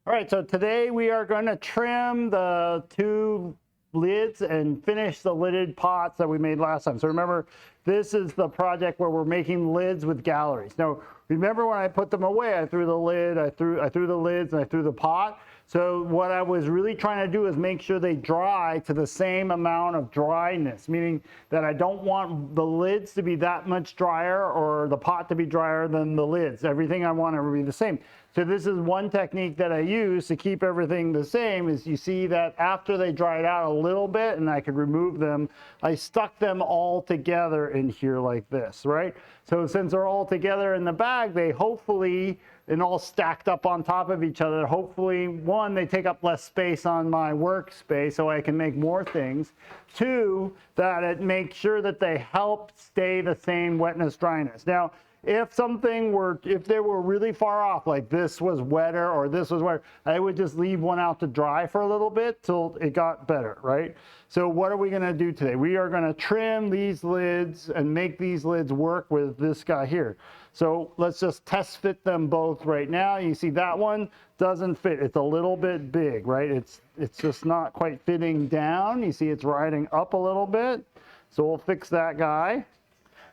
All right, so today we are going to trim the two lids and finish the lidded pots that we made last time. So remember, this is the project where we're making lids with galleries. Now, remember when I put them away, I threw the lid, I threw the lids, and I threw the pot. So what I was really trying to do is make sure they dry to the same amount of dryness, meaning that I don't want the lids to be that much drier or the pot to be drier than the lids. Everything I want to be the same. So this is one technique that I use to keep everything the same. Is you see that after they dried out a little bit and I could remove them, I stuck them all together in here like this, right? So since they're all together in the bag, they hopefully, and all stacked up on top of each other, hopefully, one, they take up less space on my workspace so I can make more things. Two, that it makes sure that they help stay the same wetness dryness. Now, if they were really far off, like this was wetter or this was wetter, I would just leave one out to dry for a little bit till it got better, right? So what are we gonna do today? We are gonna trim these lids and make these lids work with this guy here. So let's just test fit them both right now. You see that one doesn't fit. It's a little bit big, right? It's just not quite fitting down. You see it's riding up a little bit. So we'll fix that guy.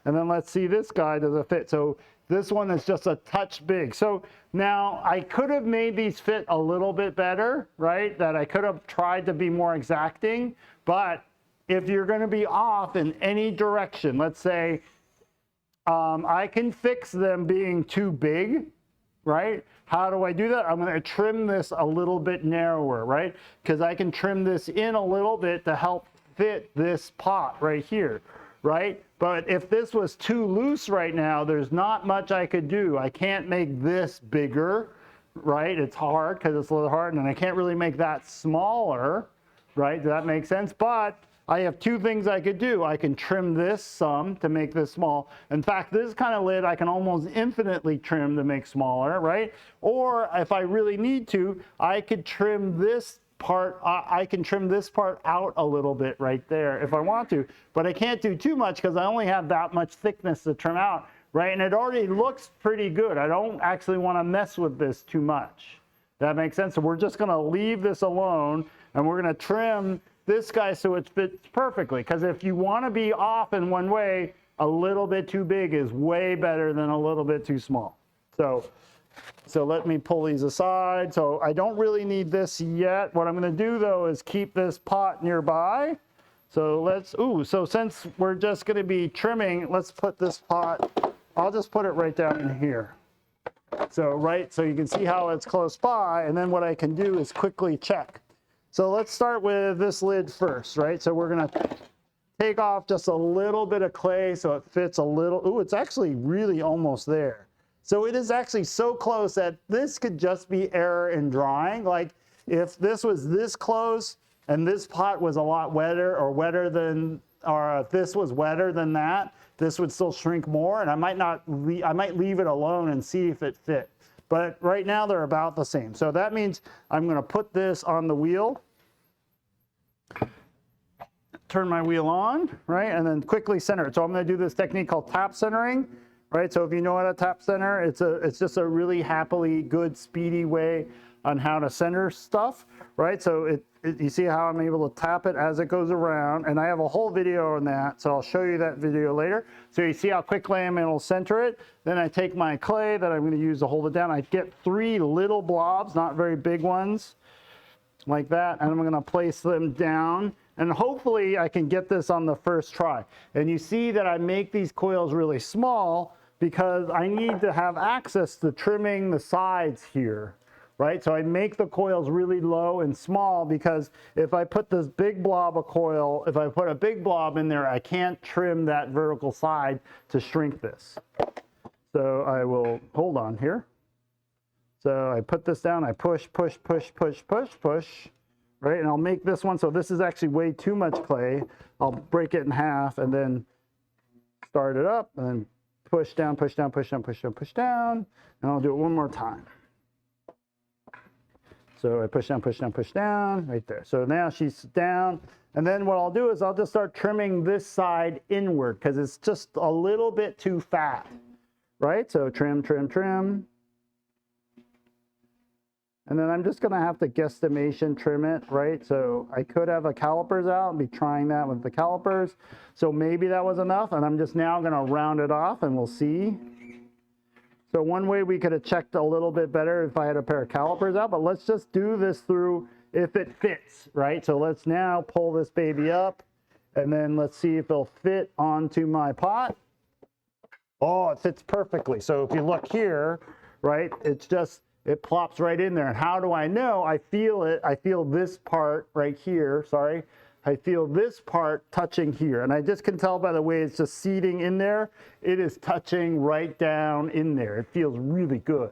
And then let's see this guy, does it fit? So this one is just a touch big. So now I could have made these fit a little bit better, right? That I could have tried to be more exacting. But if you're going to be off in any direction, let's say I can fix them being too big, right? How do I do that? I'm going to trim this a little bit narrower, right? Because I can trim this in a little bit to help fit this pot right here, right? But if this was too loose right now, there's not much I could do. I can't make this bigger, right? It's hard because it's a little hard, and I can't really make that smaller, right? Does that make sense? But I have two things I could do. I can trim this some to make this small. In fact, this kind of lid I can almost infinitely trim to make smaller, right? Or if I really need to, I could trim this part, I can trim this part out a little bit right there if I want to, but I can't do too much because I only have that much thickness to trim out, right? And it already looks pretty good. I don't actually want to mess with this too much. That makes sense? So we're just going to leave this alone, and we're going to trim this guy so it fits perfectly, because if you want to be off in one way, a little bit too big is way better than a little bit too small. So let me pull these aside. So I don't really need this yet. What I'm going to do though is keep this pot nearby. So so since we're just going to be trimming, let's put this pot, I'll just put it right down in here. So you can see how it's close by, and then what I can do is quickly check. So let's start with this lid first, right? So we're going to take off just a little bit of clay so it fits a little. Ooh, it's actually really almost there. So it is actually so close that this could just be error in drawing. Like if this was this close and this pot was a lot wetter or if this was wetter than that, this would still shrink more, and I might leave it alone and see if it fit. But right now they're about the same. So that means I'm going to put this on the wheel, turn my wheel on, right, and then quickly center it. So I'm going to do this technique called tap centering. Right, so if you know how to tap center, it's just a really happily good, speedy way on how to center stuff, right? So you see how I'm able to tap it as it goes around, and I have a whole video on that, so I'll show you that video later. So you see how quickly I'm able to center it. Then I take my clay that I'm going to use to hold it down. I get 3 little blobs, not very big ones, like that, and I'm going to place them down. And hopefully I can get this on the first try. And you see that I make these coils really small because I need to have access to trimming the sides here, right? So I make the coils really low and small because if I put this big blob of coil, if I put a big blob in there, I can't trim that vertical side to shrink this. So I will, hold on here. So I put this down, I push, push, push, push, push, push, right? And I'll make this one, so this is actually way too much clay. I'll break it in half and then start it up and then push down, push down, push down, push down, push down, and I'll do it one more time. So I push down, push down, push down, right there. So now she's down, and then what I'll do is I'll just start trimming this side inward because it's just a little bit too fat, right? So trim, trim, trim. And then I'm just gonna have to guesstimation trim it, right? So I could have the calipers out and be trying that with the calipers. So maybe that was enough, and I'm just now gonna round it off and we'll see. So one way we could have checked a little bit better if I had a pair of calipers out, but let's just do this through if it fits, right? So let's now pull this baby up and then let's see if it'll fit onto my pot. Oh, it fits perfectly. So if you look here, right, it's just, it plops right in there. And how do I know? I feel it. I feel this part right here, sorry. I feel this part touching here. And I just can tell by the way it's just seating in there, it is touching right down in there. It feels really good,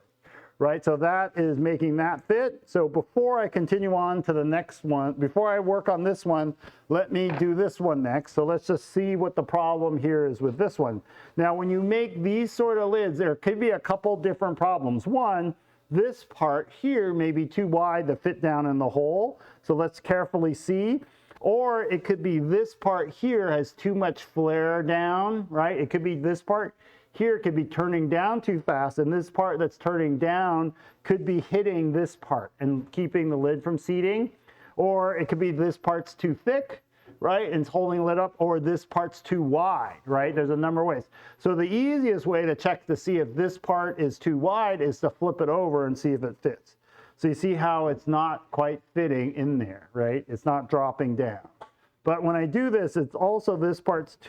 right? So that is making that fit. So before I continue on to the next one, before I work on this one, let me do this one next. So let's just see what the problem here is with this one. Now, when you make these sort of lids, there could be a couple different problems. One, this part here may be too wide to fit down in the hole. So let's carefully see. Or it could be this part here has too much flare down, right? It could be this part here could be turning down too fast, and this part that's turning down could be hitting this part and keeping the lid from seating. Or it could be this part's too thick, right, and it's holding the lid up, or this part's too wide, right? There's a number of ways. So the easiest way to check to see if this part is too wide is to flip it over and see if it fits. So you see how it's not quite fitting in there, right? It's not dropping down. But when I do this, it's also this part is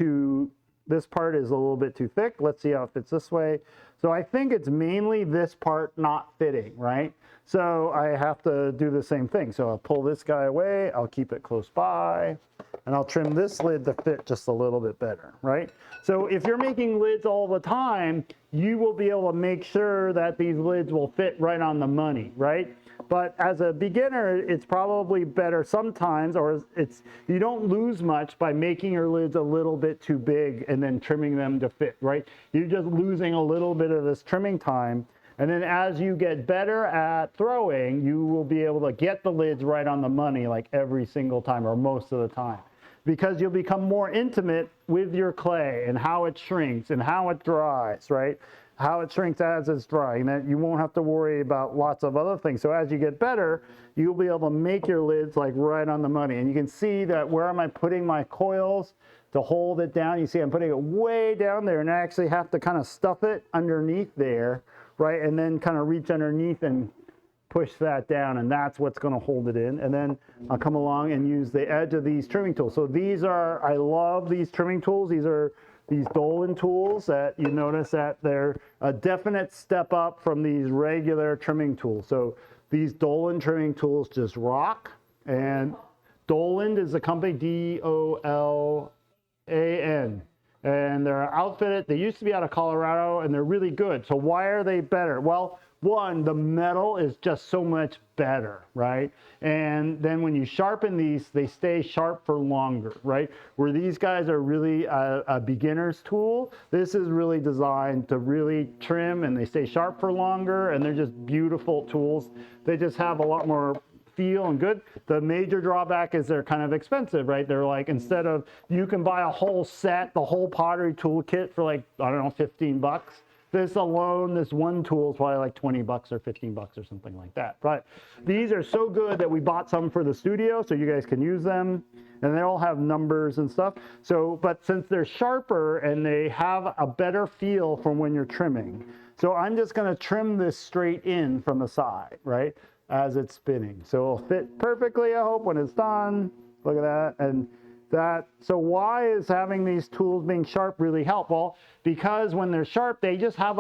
a little bit too thick. Let's see how it fits this way. So I think it's mainly this part not fitting, right? So I have to do the same thing. So I'll pull this guy away, I'll keep it close by, and I'll trim this lid to fit just a little bit better, right? So if you're making lids all the time, you will be able to make sure that these lids will fit right on the money, right? But as a beginner, it's probably better sometimes, or you don't lose much by making your lids a little bit too big and then trimming them to fit, right? You're just losing a little bit of this trimming time. And then as you get better at throwing, you will be able to get the lids right on the money like every single time or most of the time. Because you'll become more intimate with your clay and how it shrinks and how it dries, right? How it shrinks as it's drying, that you won't have to worry about lots of other things. So as you get better, you'll be able to make your lids like right on the money. And you can see that where am I putting my coils to hold it down? You see I'm putting it way down there, and I actually have to kind of stuff it underneath there, right? And then kind of reach underneath and push that down, and that's what's going to hold it in. And then I'll come along and use the edge of these trimming tools. So these are, I love these trimming tools. These are these Dolan tools that you notice that they're a definite step up from these regular trimming tools. So these Dolan trimming tools just rock. And Dolan is a company, D-O-L-A-N. And they're outfitted, they used to be out of Colorado, and they're really good. So why are they better? Well, one, the metal is just so much better, right? And then when you sharpen these, they stay sharp for longer, right? Where these guys are really a beginner's tool, this is really designed to really trim, and they stay sharp for longer, and they're just beautiful tools. They just have a lot more feel and good. The major drawback is they're kind of expensive, right? They're like, instead of, you can buy a whole set, the whole pottery tool kit for like, I don't know, 15 bucks. This alone, this one tool is probably like 20 bucks or 15 bucks or something like that. But these are so good that we bought some for the studio so you guys can use them. And they all have numbers and stuff. So, but since they're sharper and they have a better feel from when you're trimming. So I'm just gonna trim this straight in from the side, right? As it's spinning. So it'll fit perfectly, I hope, when it's done. Look at that. And that, so why is having these tools being sharp really help? Well, because when they're sharp, they just have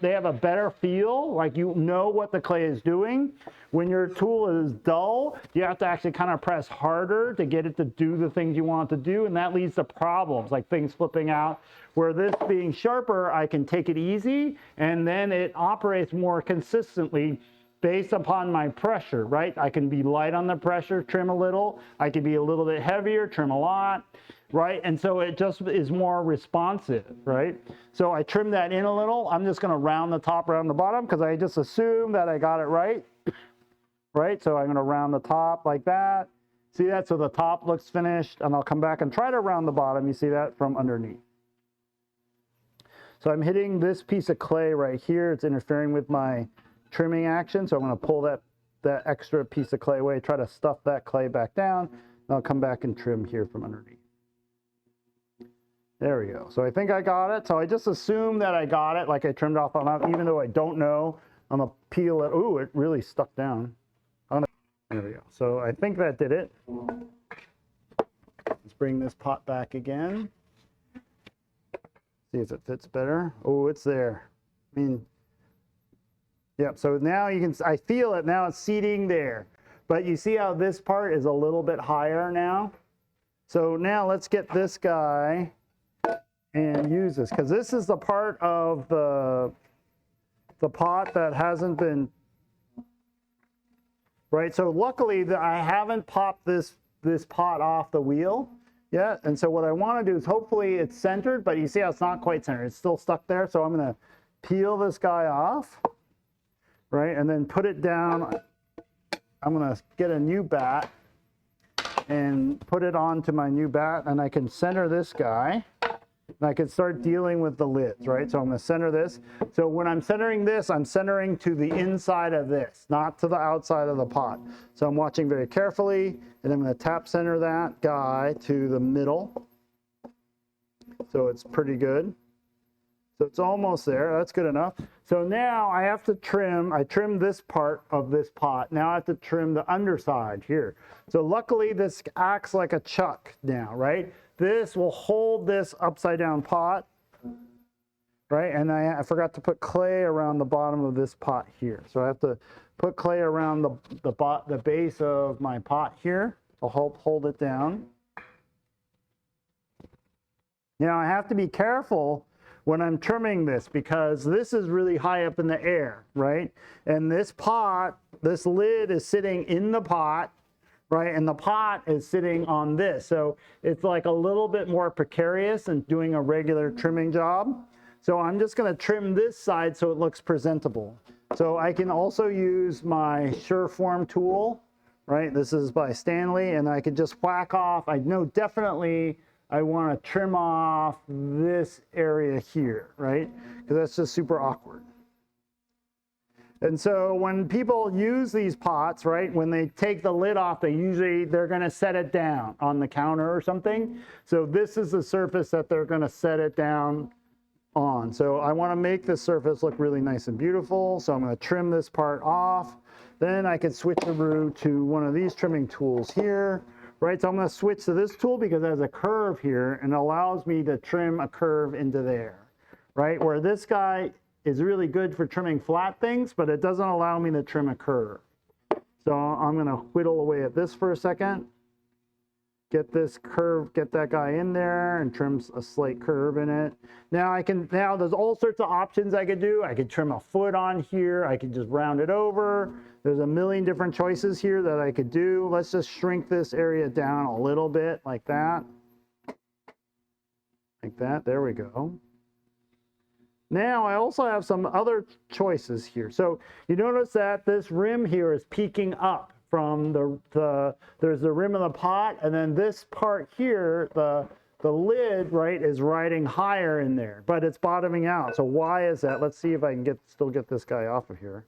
they have a better feel, like you know what the clay is doing. When your tool is dull, you have to actually kind of press harder to get it to do the things you want it to do, and that leads to problems, like things flipping out. Where this being sharper, I can take it easy, and then it operates more consistently based upon my pressure, right? I can be light on the pressure, trim a little. I can be a little bit heavier, trim a lot, right? And so it just is more responsive, right? So I trim that in a little. I'm just gonna round the top, round the bottom, because I just assume that I got it right, right? So I'm gonna round the top like that. See that? So the top looks finished, and I'll come back and try to round the bottom. You see that from underneath. So I'm hitting this piece of clay right here. It's interfering with my trimming action, so I'm going to pull that that extra piece of clay away, try to stuff that clay back down, and I'll come back and trim here from underneath. There we go. So I think I got it. So I just assume that I got it, like I trimmed off on up, even though I don't know. I'm gonna peel it. Ooh, it really stuck down. There we go. So I think that did it. Let's bring this pot back again. See if it fits better. Oh, it's there. I mean, yep. So now you can, I feel it now, it's seating there. But you see how this part is a little bit higher now? So now let's get this guy and use this, because this is the part of the pot that hasn't been, right? So luckily I haven't popped this pot off the wheel yet. And so what I want to do is hopefully it's centered, but you see how it's not quite centered. It's still stuck there. So I'm going to peel this guy off, right? And then put it down. I'm going to get a new bat and put it onto my new bat, and I can center this guy. And I can start dealing with the lids, right? So I'm going to center this. So when I'm centering this, I'm centering to the inside of this, not to the outside of the pot. So I'm watching very carefully, and I'm going to tap center that guy to the middle. So it's pretty good. So it's almost there. That's good enough. So now I have to trim. I trimmed this part of this pot. Now I have to trim the underside here. So luckily this acts like a chuck now, right? This will hold this upside down pot, right? And I forgot to put clay around the bottom of this pot here. So I have to put clay around the base of my pot here to help hold it down. Now I have to be careful when I'm trimming this, because this is really high up in the air, right? And this pot, this lid is sitting in the pot, right? And the pot is sitting on this. So it's like a little bit more precarious than doing a regular trimming job. So I'm just going to trim this side so it looks presentable. So I can also use my Sureform tool, right? This is by Stanley, and I can just whack off. I know definitely I want to trim off this area here, right? Because that's just super awkward. And so when people use these pots, right, when they take the lid off, they're going to set it down on the counter or something. So this is the surface that they're going to set it down on. So I want to make this surface look really nice and beautiful. So I'm going to trim this part off. Then I can switch over to one of these trimming tools here, right? So I'm going to switch to this tool because it has a curve here and allows me to trim a curve into there, right? Where this guy is really good for trimming flat things, but it doesn't allow me to trim a curve. So I'm going to whittle away at this for a second. Get this curve, get that guy in there and trim a slight curve in it. Now there's all sorts of options I could do. I could trim a foot on here. I could just round it over. There's a million different choices here that I could do. Let's just shrink this area down a little bit like that. Like that, there we go. Now I also have some other choices here. So you notice that this rim here is peeking up from there's the rim of the pot, and then this part here, the lid, right, is riding higher in there, but it's bottoming out. So why is that? Let's see if I can still get this guy off of here.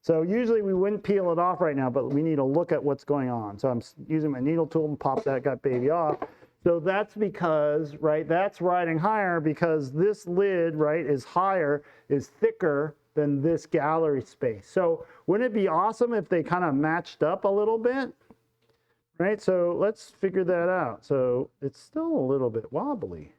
So usually we wouldn't peel it off right now, but we need to look at what's going on. So I'm using my needle tool and pop that baby off. So that's because, right, that's riding higher because this lid, right, is higher, is thicker than this gallery space. So wouldn't it be awesome if they kind of matched up a little bit, right? So let's figure that out. So it's still a little bit wobbly.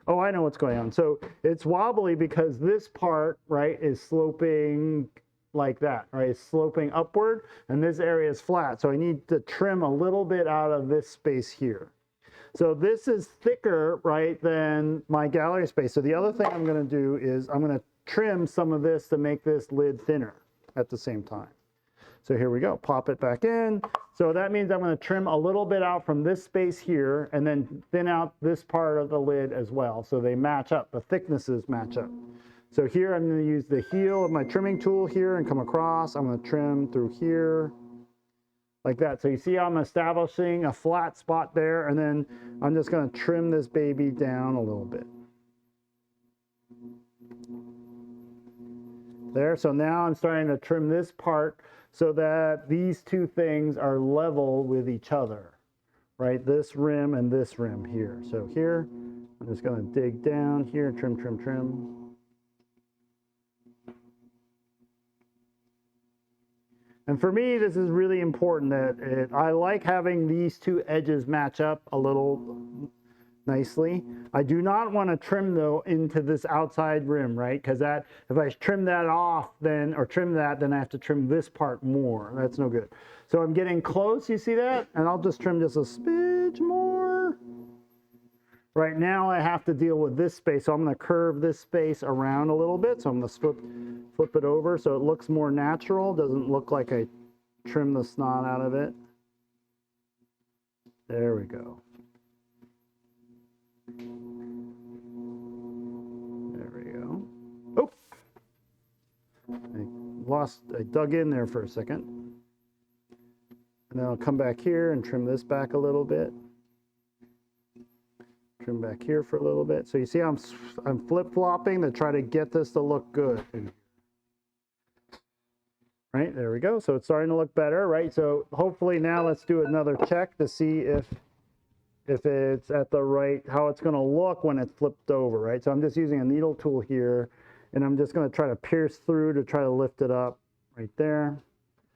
Oh, I know what's going on. So it's wobbly because this part, right, is sloping like that, right? It's sloping upward, and this area is flat. So I need to trim a little bit out of this space here. So this is thicker, right, than my gallery space. So the other thing I'm going to do is I'm going to trim some of this to make this lid thinner at the same time. So here we go, pop it back in. So that means I'm going to trim a little bit out from this space here and then thin out this part of the lid as well. So they match up, the thicknesses match up. So here I'm going to use the heel of my trimming tool here and come across. I'm going to trim through here like that. So you see how I'm establishing a flat spot there, and then I'm just going to trim this baby down a little bit. There, so now I'm starting to trim this part so that these two things are level with each other, right? This rim and this rim here. So here, I'm just going to dig down here, trim, trim, trim. And for me, this is really important that I like having these two edges match up a little nicely. I do not want to trim though into this outside rim, right? Because that, if I trim that off then, or trim that, then I have to trim this part more. That's no good. So I'm getting close, you see that? And I'll just trim just a smidge more. Right now I have to deal with this space, so I'm going to curve this space around a little bit. So I'm going to flip it over so it looks more natural. Doesn't look like I trimmed the snot out of it. There we go. There we go. Oh! I dug in there for a second. And then I'll come back here and trim this back a little bit. Trim back here for a little bit. So you see I'm flip-flopping to try to get this to look good. Right, there we go. So it's starting to look better, right? So hopefully now let's do another check to see if it's at the right, how it's going to look when it's flipped over, right? So I'm just using a needle tool here, and I'm just going to try to pierce through to try to lift it up right there.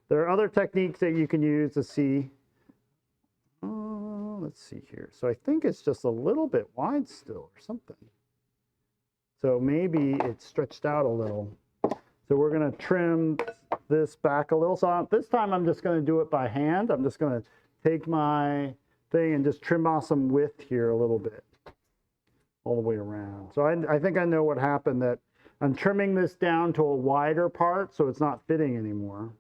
There are other techniques that you can use to see. Let's see here. So I think it's just a little bit wide still or something. So maybe it's stretched out a little. So we're going to trim this back a little. So this time I'm just going to do it by hand. I'm just going to take my thing and just trim off some width here a little bit all the way around. So I think I know what happened, that I'm trimming this down to a wider part so it's not fitting anymore.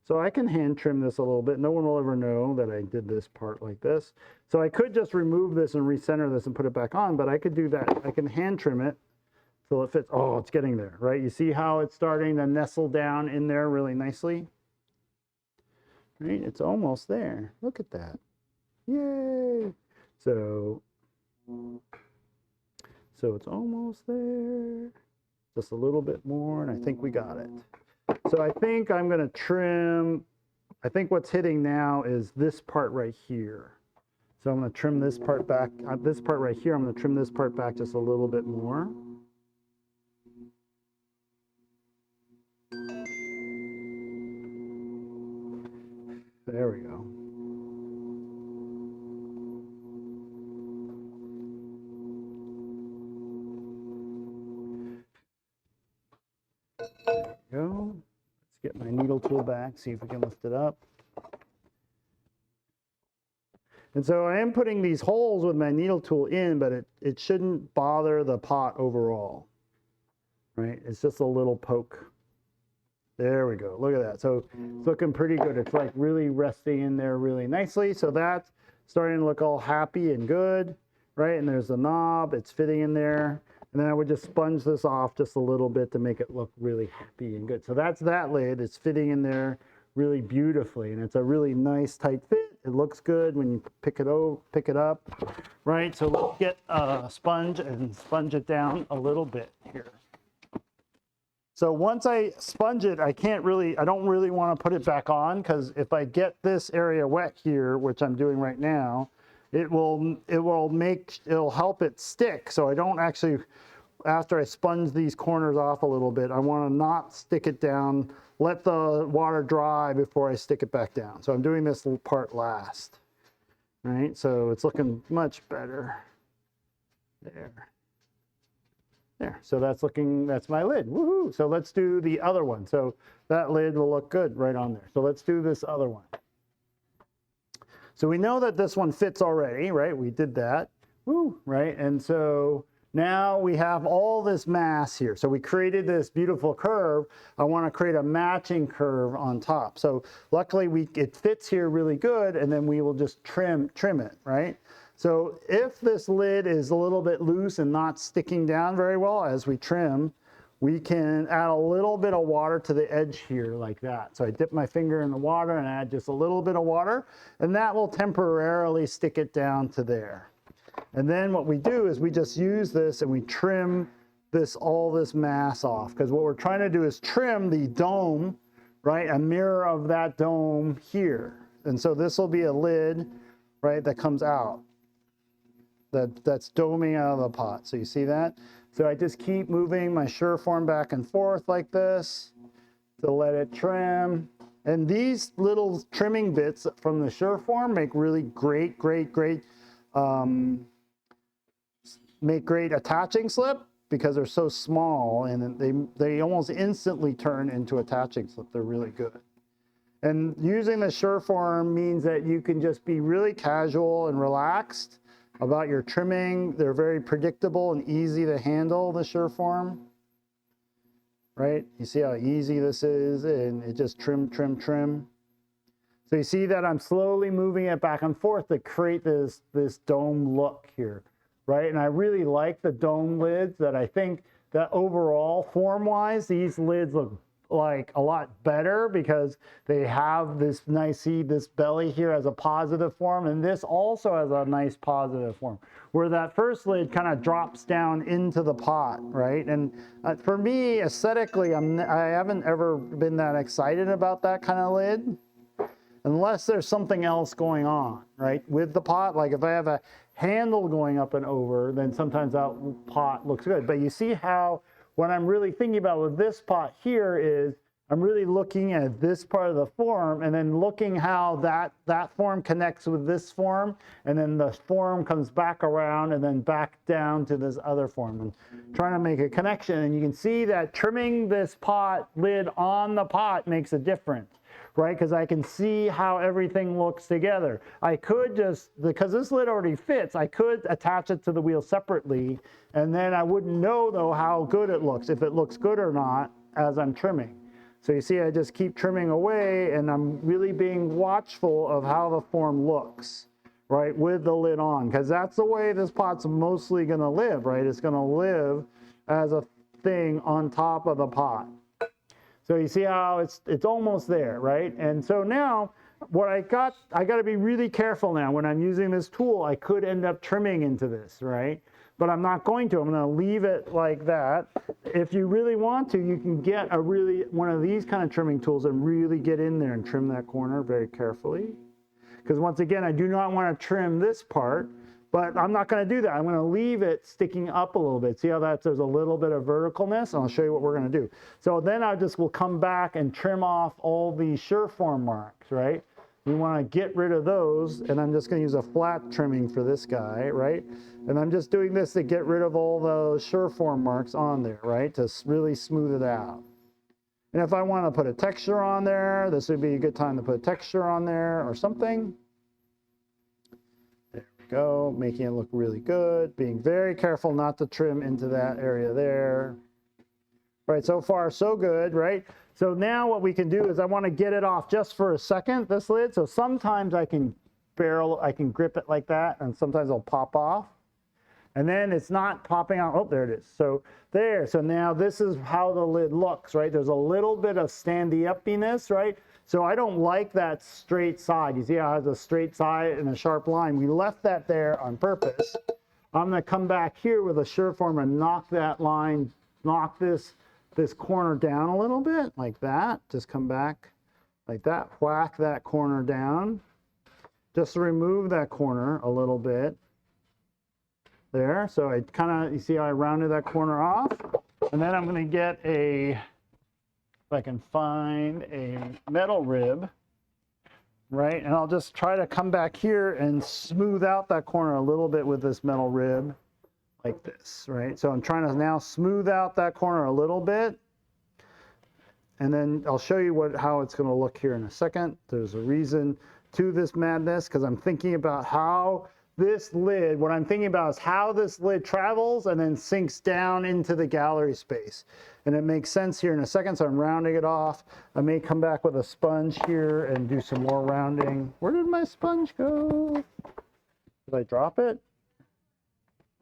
So I can hand trim this a little bit. No one will ever know that I did this part like this. So I could just remove this and recenter this and put it back on, but I could do that. I can hand trim it till it fits. Oh, it's getting there, right? You see how it's starting to nestle down in there really nicely? Right, it's almost there. Look at that. Yay! So it's almost there. Just a little bit more, and I think we got it. So I think I'm going to trim, I think what's hitting now is this part right here. So I'm going to trim this part back, this part right here, I'm going to trim this part back just a little bit more. There we go. There we go. Let's get my needle tool back, see if we can lift it up. And so I am putting these holes with my needle tool in, but it shouldn't bother the pot overall, right? It's just a little poke. There we go. Look at that. So it's looking pretty good. It's like really resting in there really nicely. So that's starting to look all happy and good, right? And there's the knob. It's fitting in there. And then I would just sponge this off just a little bit to make it look really happy and good. So that's that lid. It's fitting in there really beautifully, and it's a really nice tight fit. It looks good when you pick it up, right? So let's get a sponge and sponge it down a little bit here. So once I sponge it, I don't really want to put it back on, because if I get this area wet here, which I'm doing right now, it'll help it stick. So I don't actually, after I sponge these corners off a little bit, I want to not stick it down, let the water dry before I stick it back down. So I'm doing this little part last, right? So it's looking much better. There, so that's my lid, woohoo! So let's do the other one. So that lid will look good right on there. So let's do this other one. So we know that this one fits already, right? We did that, woo, right? And so now we have all this mass here. So we created this beautiful curve. I want to create a matching curve on top. So luckily it fits here really good, and then we will just trim it, right? So if this lid is a little bit loose and not sticking down very well as we trim, we can add a little bit of water to the edge here like that. So I dip my finger in the water and add just a little bit of water, and that will temporarily stick it down to there. And then what we do is we just use this and we trim all this mass off, because what we're trying to do is trim the dome, right? A mirror of that dome here. And so this will be a lid, right, that comes out. That's doming out of the pot. So you see that? So I just keep moving my Sureform back and forth like this to let it trim. And these little trimming bits from the Sureform make really great attaching slip because they're so small, and they almost instantly turn into attaching slip. They're really good. And using the Sureform means that you can just be really casual and relaxed about your trimming. They're very predictable and easy to handle, the Sureform. Right? You see how easy this is, and it just trim. So you see that I'm slowly moving it back and forth to create this dome look here, right? And I really like the dome lids. That I think that overall, form-wise, these lids look like a lot better because they have this nice, see this belly here as a positive form, and this also has a nice positive form, where that first lid kind of drops down into the pot, right? And for me, aesthetically, I haven't ever been that excited about that kind of lid unless there's something else going on, right, with the pot. Like if I have a handle going up and over, then sometimes that pot looks good. But you see how what I'm really thinking about with this pot here is I'm really looking at this part of the form and then looking how that form connects with this form, and then the form comes back around and then back down to this other form, and trying to make a connection. And you can see that trimming this pot lid on the pot makes a difference, right? Because I can see how everything looks together. I could just, because this lid already fits, I could attach it to the wheel separately, and then I wouldn't know though how good it looks, if it looks good or not as I'm trimming. So you see I just keep trimming away, and I'm really being watchful of how the form looks, right, with the lid on, because that's the way this pot's mostly gonna live, right? It's gonna live as a thing on top of the pot. So you see how it's almost there, right? And so now what I got to be really careful now when I'm using this tool. I could end up trimming into this, right? But I'm not going to. I'm going to leave it like that. If you really want to, you can get one of these kind of trimming tools and really get in there and trim that corner very carefully. Because once again, I do not want to trim this part, but I'm not going to do that. I'm going to leave it sticking up a little bit. See how there's a little bit of verticalness? I'll show you what we're going to do. So then I just will come back and trim off all the Sureform marks, right? We want to get rid of those, and I'm just going to use a flat trimming for this guy, right? And I'm just doing this to get rid of all those Sureform marks on there, right? To really smooth it out. And if I want to put a texture on there, this would be a good time to put a texture on there or something. There we go, making it look really good. Being very careful not to trim into that area there. Right, so far so good, right? So now what we can do is I want to get it off just for a second, this lid. So sometimes I can grip it like that, and sometimes it'll pop off. And then it's not popping out. Oh, there it is. So there. So now this is how the lid looks, right? There's a little bit of standy-uppiness, right? So I don't like that straight side. You see how it has a straight side and a sharp line? We left that there on purpose. I'm going to come back here with a Sureform and knock that line, knock this corner down a little bit, like that. Just come back like that, whack that corner down. Just to remove that corner a little bit. There, so I kind of, you see how I rounded that corner off? And then I'm going to get if I can find a metal rib, right? And I'll just try to come back here and smooth out that corner a little bit with this metal rib. Like this, right? So I'm trying to now smooth out that corner a little bit, and then I'll show you how it's going to look here in a second. There's a reason to this madness, because I'm thinking about how this lid, what I'm thinking about is how this lid travels and then sinks down into the gallery space. And it makes sense here in a second, so I'm rounding it off. I may come back with a sponge here and do some more rounding. Where did my sponge go? Did I drop it?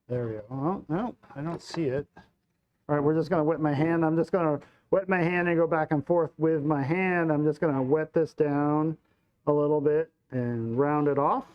There we go. Oh, no, I don't see it. All right, we're just going to wet my hand. I'm just going to wet my hand and go back and forth with my hand. I'm just going to wet this down a little bit and round it off.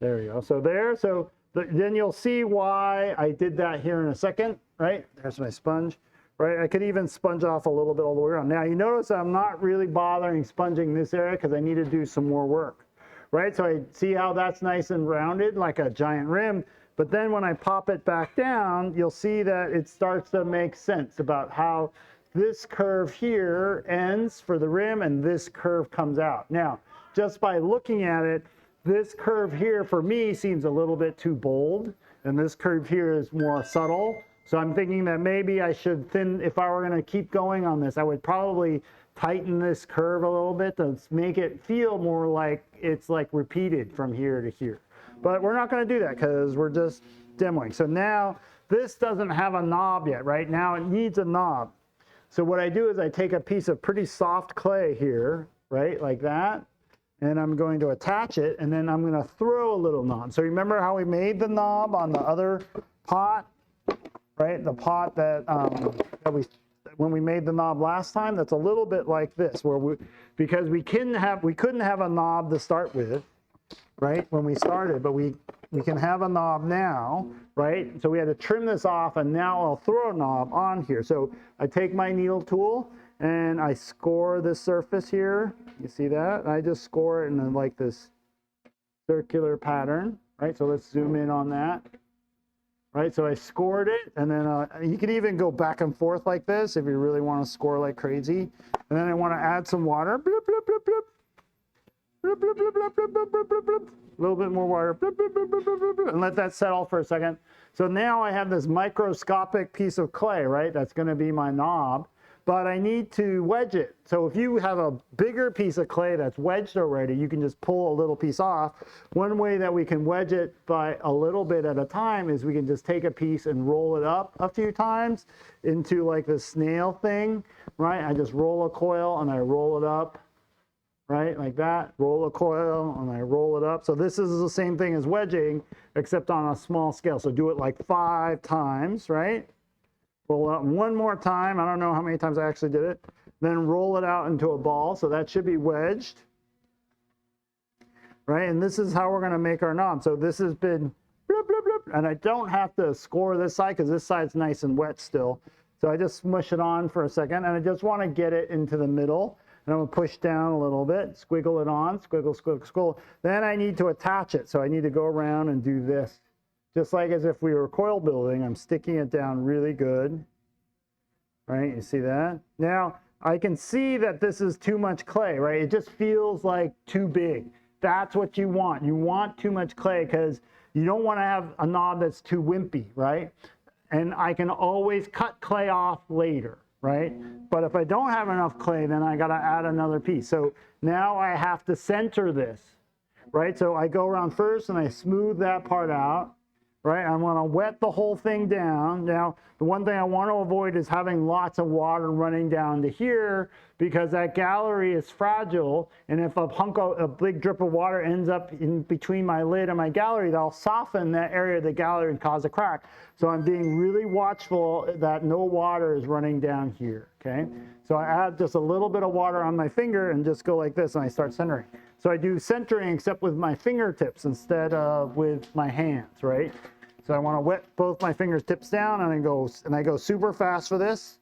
There we go. So there. So then you'll see why I did that here in a second, right? There's my sponge. right? I could even sponge off a little bit all the way around. Now you notice I'm not really bothering sponging this area because I need to do some more work, right? So I see how that's nice and rounded like a giant rim, but then when I pop it back down, you'll see that it starts to make sense about how this curve here ends for the rim and this curve comes out. Now, just by looking at it, this curve here for me seems a little bit too bold, and this curve here is more subtle. So I'm thinking that maybe I should if I were going to keep going on this, I would probably tighten this curve a little bit to make it feel more like it's like repeated from here to here. But we're not going to do that because we're just demoing. So now this doesn't have a knob yet, right? Now it needs a knob. So what I do is I take a piece of pretty soft clay here, right, like that, and I'm going to attach it, and then I'm going to throw a little knob. So remember how we made the knob on the other pot, right? The pot that, when we made the knob last time, that's a little bit like this, where because we couldn't have a knob to start with, right, when we started, but we can have a knob now, right? So we had to trim this off, and now I'll throw a knob on here. So I take my needle tool and I score this surface here. You see that? And I just score it in like this circular pattern, right? So let's zoom in on that. Right, so I scored it, and then you can even go back and forth like this if you really want to score like crazy. And then I want to add some water. Bloop, bloop, bloop, bloop. Bloop, bloop, bloop, bloop, bloop, bloop, bloop, bloop, bloop. A little bit more water. Bloop, bloop, bloop, bloop, bloop, bloop, and let that settle for a second. So now I have this microscopic piece of clay, right? That's going to be my knob. But I need to wedge it. So if you have a bigger piece of clay that's wedged already, you can just pull a little piece off. One way that we can wedge it by a little bit at a time is we can just take a piece and roll it up a few times into like the snail thing, right? I just roll a coil and I roll it up, right? Like that, roll a coil and I roll it up. So this is the same thing as wedging, except on a small scale. So do it like 5 times, right? Roll it out one more time. I don't know how many times I actually did it. Then roll it out into a ball. So that should be wedged, right? And this is how we're going to make our knob. So this has been bloop, bloop, bloop. And I don't have to score this side because this side's nice and wet still. So I just smush it on for a second, and I just want to get it into the middle. And I'm going to push down a little bit, squiggle it on, squiggle, squiggle, squiggle. Then I need to attach it. So I need to go around and do this. Just like as if we were coil building, I'm sticking it down really good, right? You see that? Now, I can see that this is too much clay, right? It just feels like too big. That's what you want. You want too much clay because you don't want to have a knob that's too wimpy, right? And I can always cut clay off later, right? But if I don't have enough clay, then I got to add another piece. So now I have to center this, right? So I go around first and I smooth that part out. Right, I want to wet the whole thing down. Now, the one thing I want to avoid is having lots of water running down to here because that gallery is fragile. And if a big drip of water ends up in between my lid and my gallery, that'll soften that area of the gallery and cause a crack. So I'm being really watchful that no water is running down here, okay? So I add just a little bit of water on my finger and just go like this and I start centering. So I do centering except with my fingertips instead of with my hands, right? So I want to wet both my fingertips down and I go super fast for this,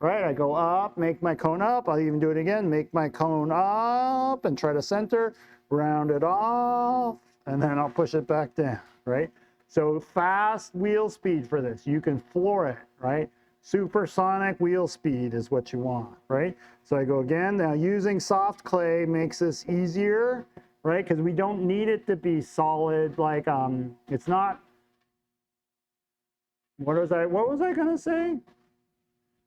right? I go up, make my cone up. I'll even do it again, make my cone up and try to center, round it off, and then I'll push it back down, right? So fast wheel speed for this. You can floor it, right? Supersonic wheel speed is what you want, right? So I go again. Now using soft clay makes this easier, right? Because we don't need it to be solid. Like it's not. What was I gonna say?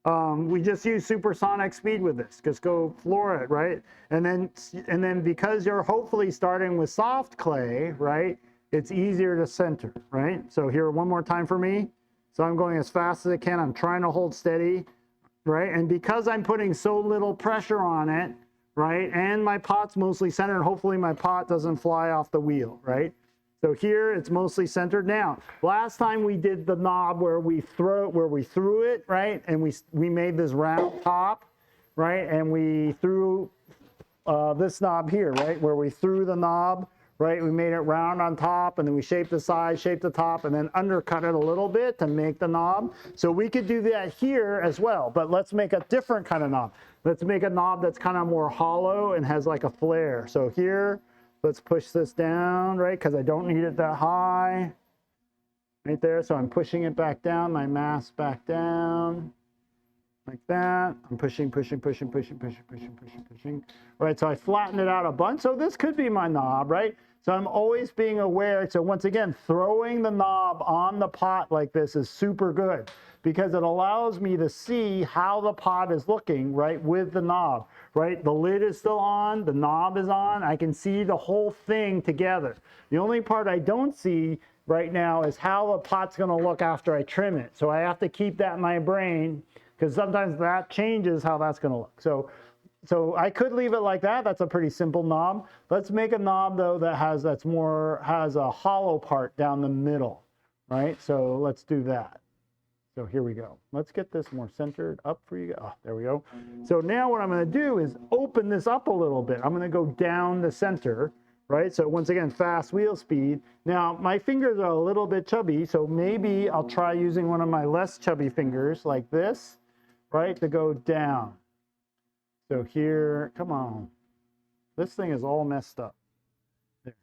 We just use supersonic speed with this. Just go floor it, right? And then because you're hopefully starting with soft clay, right? It's easier to center, right? So here one more time for me. So I'm going as fast as I can. I'm trying to hold steady, right? And because I'm putting so little pressure on it, right? And my pot's mostly centered. Hopefully my pot doesn't fly off the wheel, right? So here it's mostly centered. Now, last time we did the knob where we threw it, right? And we made this round top, right? And we threw this knob here, right? Where we threw the knob right? We made it round on top, and then we shaped the sides, shaped the top, and then undercut it a little bit to make the knob. So we could do that here as well, but let's make a different kind of knob. Let's make a knob that's kind of more hollow and has like a flare. So here, let's push this down, right? Because I don't need it that high. Right there, so I'm pushing it back down, my mass back down, like that. I'm pushing. All right, so I flatten it out a bunch. So this could be my knob, right? So I'm always being aware. So once again, throwing the knob on the pot like this is super good because it allows me to see how the pot is looking, right, with the knob, right? The lid is still on, the knob is on. I can see the whole thing together. The only part I don't see right now is how the pot's going to look after I trim it. So I have to keep that in my brain because sometimes that changes how that's going to look. So I could leave it like that. That's a pretty simple knob. Let's make a knob though that has a hollow part down the middle, right? So let's do that. So here we go. Let's get this more centered up for you. Oh, there we go. So now what I'm going to do is open this up a little bit. I'm going to go down the center, right? So once again, fast wheel speed. Now my fingers are a little bit chubby, so maybe I'll try using one of my less chubby fingers like this, right, to go down. So here, come on. This thing is all messed up. There.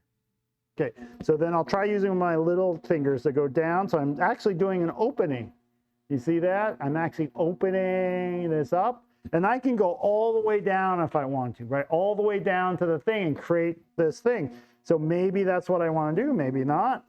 Okay, so then I'll try using my little fingers to go down. So I'm actually doing an opening. You see that? I'm actually opening this up. And I can go all the way down if I want to, right? All the way down to the thing and create this thing. So maybe that's what I want to do, maybe not.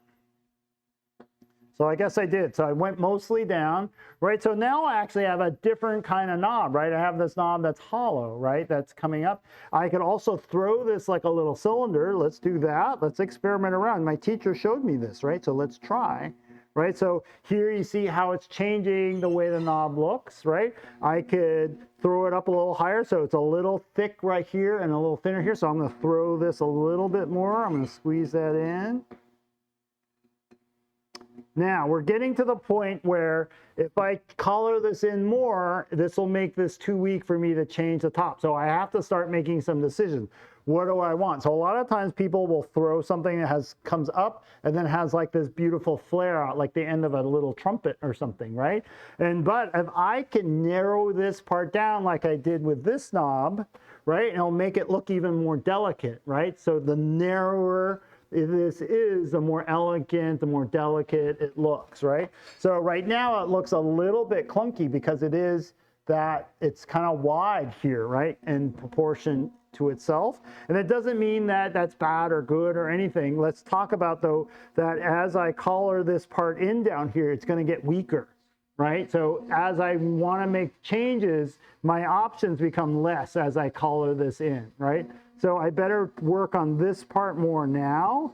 So I guess I did. So I went mostly down, right? So now I actually have a different kind of knob, right? I have this knob that's hollow, right? That's coming up. I could also throw this like a little cylinder. Let's do that. Let's experiment around. My teacher showed me this, right? So let's try. Right, so here you see how it's changing the way the knob looks, right? I could throw it up a little higher so it's a little thick right here and a little thinner here. So I'm going to throw this a little bit more. I'm going to squeeze that in. Now we're getting to the point where if I color this in more, this will make this too weak for me to change the top. So I have to start making some decisions. What do I want? So a lot of times people will throw something that comes up and then has like this beautiful flare out, like the end of a little trumpet or something, right? But if I can narrow this part down like I did with this knob, right, it'll make it look even more delicate, right? So the narrower this is, the more elegant, the more delicate it looks, right? So right now it looks a little bit clunky because it is that it's kind of wide here, right, in proportion to itself. And it doesn't mean that that's bad or good or anything. Let's talk about though that as I collar this part in down here, it's going to get weaker, right? So as I want to make changes, my options become less as I collar this in, right? So I better work on this part more now,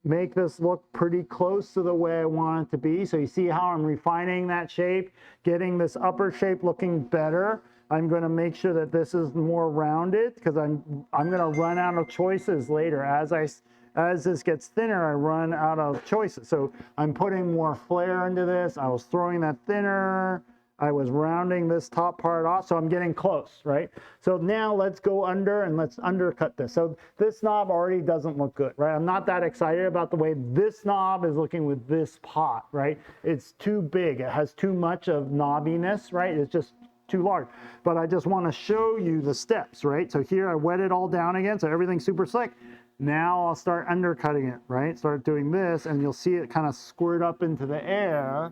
make this look pretty close to the way I want it to be. So you see how I'm refining that shape, getting this upper shape looking better. I'm going to make sure that this is more rounded because I'm going to run out of choices later. As this gets thinner, I run out of choices. So I'm putting more flare into this. I was throwing that thinner. I was rounding this top part off, so I'm getting close, right? So now let's go under and let's undercut this. So this knob already doesn't look good, right? I'm not that excited about the way this knob is looking with this pot, right? It's too big. It has too much of knobbiness, right? It's just too large. But I just want to show you the steps, right? So here I wet it all down again, so everything's super slick. Now I'll start undercutting it, right? Start doing this, and you'll see it kind of squirt up into the air,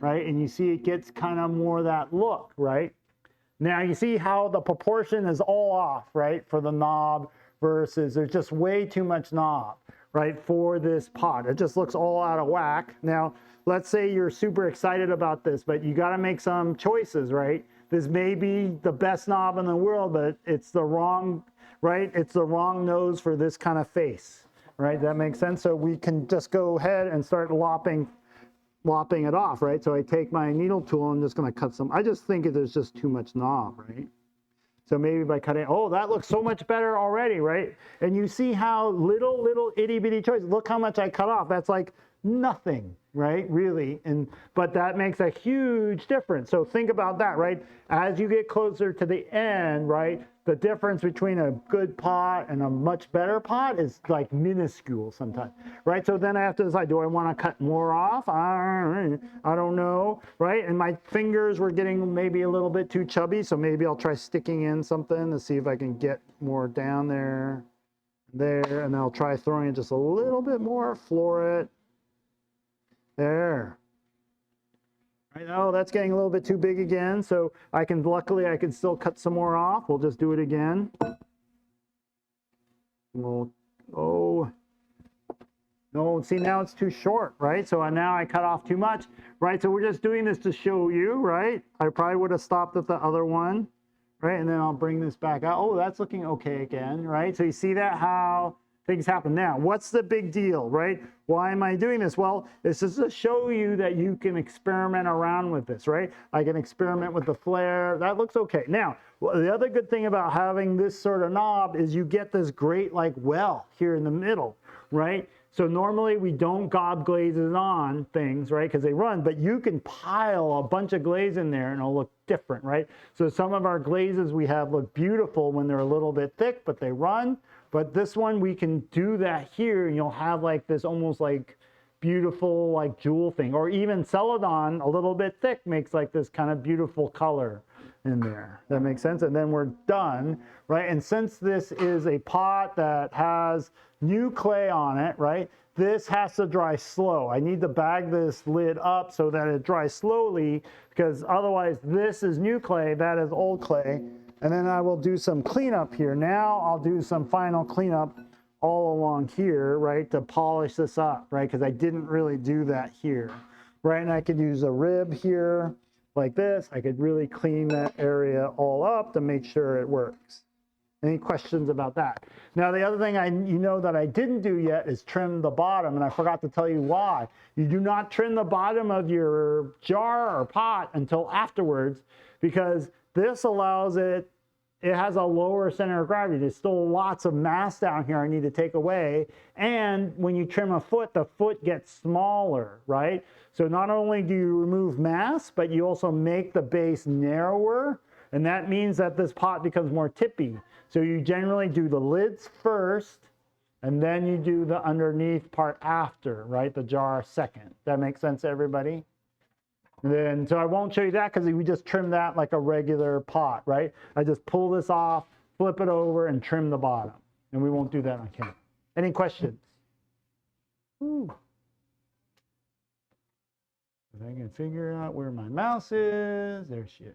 right? And you see it gets kind of more that look, right? Now you see how the proportion is all off, right? For the knob versus there's just way too much knob, right? For this pot. It just looks all out of whack. Now, let's say you're super excited about this, but you got to make some choices, right? This may be the best knob in the world, but it's the wrong, right? It's the wrong nose for this kind of face, right? That makes sense? So we can just go ahead and start lopping it off, right? So I take my needle tool, I'm just going to cut some. I just think there's just too much knob, right? So maybe by cutting, oh, that looks so much better already, right? And you see how little itty bitty choice. Look how much I cut off. That's like nothing, right? Really. But that makes a huge difference. So think about that, right? As you get closer to the end, right, the difference between a good pot and a much better pot is like minuscule sometimes, right? So then I have to decide, do I want to cut more off? I don't know, right? And my fingers were getting maybe a little bit too chubby, so maybe I'll try sticking in something to see if I can get more down there, and I'll try throwing it just a little bit more, floor it. There. I know that's getting a little bit too big again, so luckily I can still cut some more off. We'll just do it again. Oh, no, see, now it's too short, right? So now I cut off too much, right? So we're just doing this to show you, right? I probably would have stopped at the other one, right? And then I'll bring this back out. Oh, that's looking okay again, right? So you see that how things happen. Now, what's the big deal, right? Why am I doing this? Well, this is to show you that you can experiment around with this, right? I can experiment with the flare. That looks okay. Now, the other good thing about having this sort of knob is you get this great like well here in the middle, right? So normally we don't gob glazes on things, right? Because they run, but you can pile a bunch of glaze in there and it'll look different, right? So some of our glazes we have look beautiful when they're a little bit thick, but they run. But this one, we can do that here, and you'll have like this almost like beautiful like jewel thing. Or even Celadon, a little bit thick, makes like this kind of beautiful color in there. That makes sense? And then we're done, right? And since this is a pot that has new clay on it, right? This has to dry slow. I need to bag this lid up so that it dries slowly, because otherwise this is new clay, that is old clay. And then I will do some cleanup here. Now I'll do some final cleanup all along here, right, to polish this up, right, because I didn't really do that here, right? And I could use a rib here like this. I could really clean that area all up to make sure it works. Any questions about that? Now, the other thing that I didn't do yet is trim the bottom, and I forgot to tell you why. You do not trim the bottom of your jar or pot until afterwards, because this allows it has a lower center of gravity. There's still lots of mass down here I need to take away. And when you trim a foot, the foot gets smaller, right? So not only do you remove mass, but you also make the base narrower. And that means that this pot becomes more tippy. So you generally do the lids first, and then you do the underneath part after, right? The jar second. That makes sense to everybody? And then, so I won't show you that because we just trim that like a regular pot, right? I just pull this off, flip it over, and trim the bottom. And we won't do that on camera. Any questions? Ooh. If I can figure out where my mouse is, there she is.